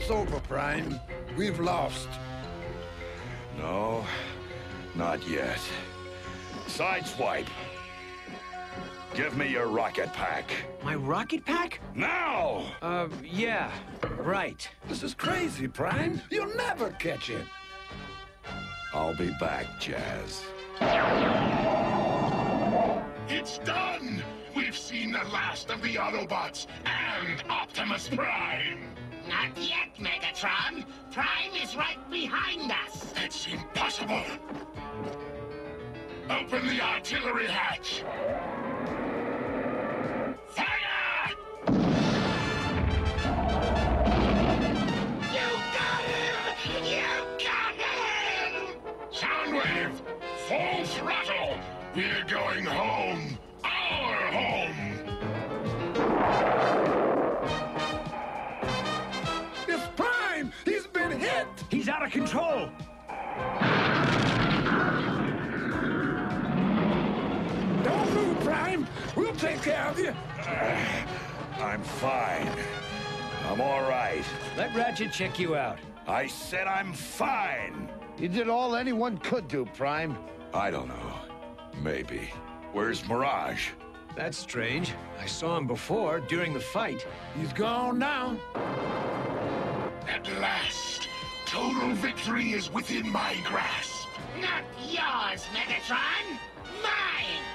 It's over, Prime. We've lost. No, not yet. Sideswipe. Give me your rocket pack. My rocket pack? Now! Yeah, right. This is crazy, Prime. You'll never catch it. I'll be back, Jazz. It's done! We've seen the last of the Autobots and Optimus Prime! Not yet, Megatron. Prime is right behind us. It's impossible! Open the artillery hatch! Fire! You got him! You got him! Soundwave! Full throttle! We're going home! Our home! It's Prime! He's been hit! He's out of control! Don't move, Prime! We'll take care of you! I'm fine. I'm all right. Let Ratchet check you out. I said I'm fine. You did all anyone could do, Prime. I don't know. Maybe. Where's Mirage? That's strange. I saw him before, during the fight. He's gone now. At last, total victory is within my grasp. Not yours, Megatron. Mine!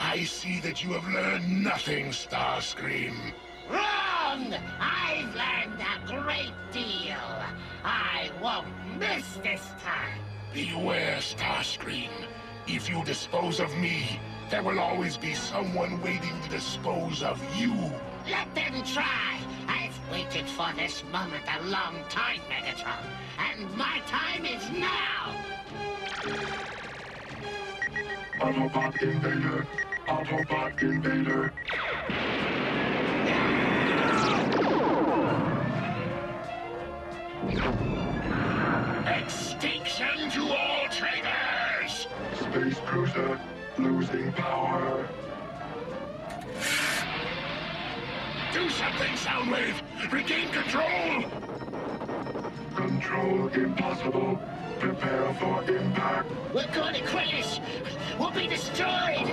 I see that you have learned nothing, Starscream. Wrong! I've learned a great deal. I won't miss this time. Beware, Starscream. If you dispose of me, there will always be someone waiting to dispose of you. Let them try. I've waited for this moment a long time, Megatron. And my time is now! Autobot invader! Autobot invader! Extinction to all traitors! Space cruiser losing power. Do something, Soundwave! Regain control! Control impossible. Prepare for impact. We're going to crash! We'll be destroyed!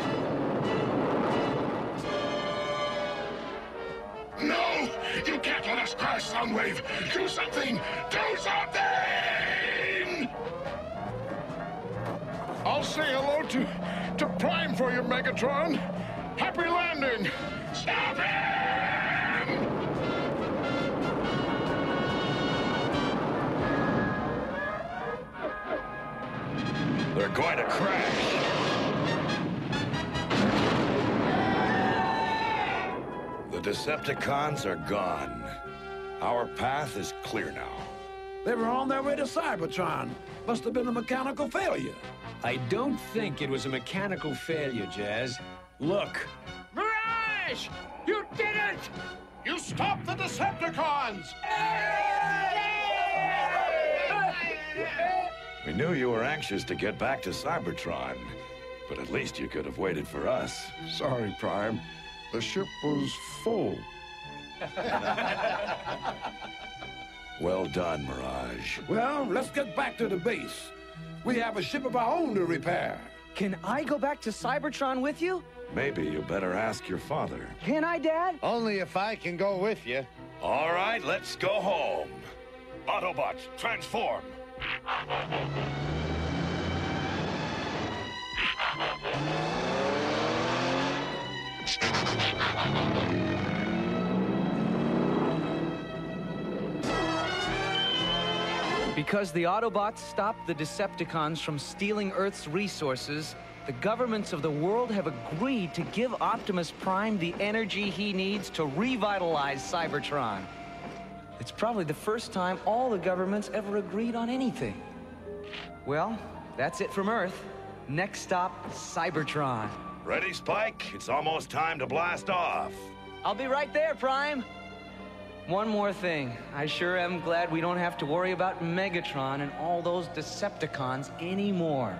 No! You can't let us crash, Soundwave! Do something! Do something! I'll say hello to Prime for you, Megatron. Happy landing! Stop him! They're going to crash. The Decepticons are gone. Our path is clear now. They were on their way to Cybertron. Must have been a mechanical failure. I don't think it was a mechanical failure, Jazz. Look. Mirage! You did it! You stopped the Decepticons! We knew you were anxious to get back to Cybertron, but at least you could have waited for us. Sorry, Prime. The ship was full. Well done, Mirage. Well, let's get back to the base. We have a ship of our own to repair. Can I go back to Cybertron with you? Maybe you better ask your father. Can I, Dad? Only if I can go with you. All right, let's go home. Autobots, transform. Because the Autobots stopped the Decepticons from stealing Earth's resources, the governments of the world have agreed to give Optimus Prime the energy he needs to revitalize Cybertron. It's probably the first time all the governments ever agreed on anything. Well, that's it from Earth. Next stop, Cybertron. Ready, Spike? It's almost time to blast off. I'll be right there, Prime. One more thing. I sure am glad we don't have to worry about Megatron and all those Decepticons anymore.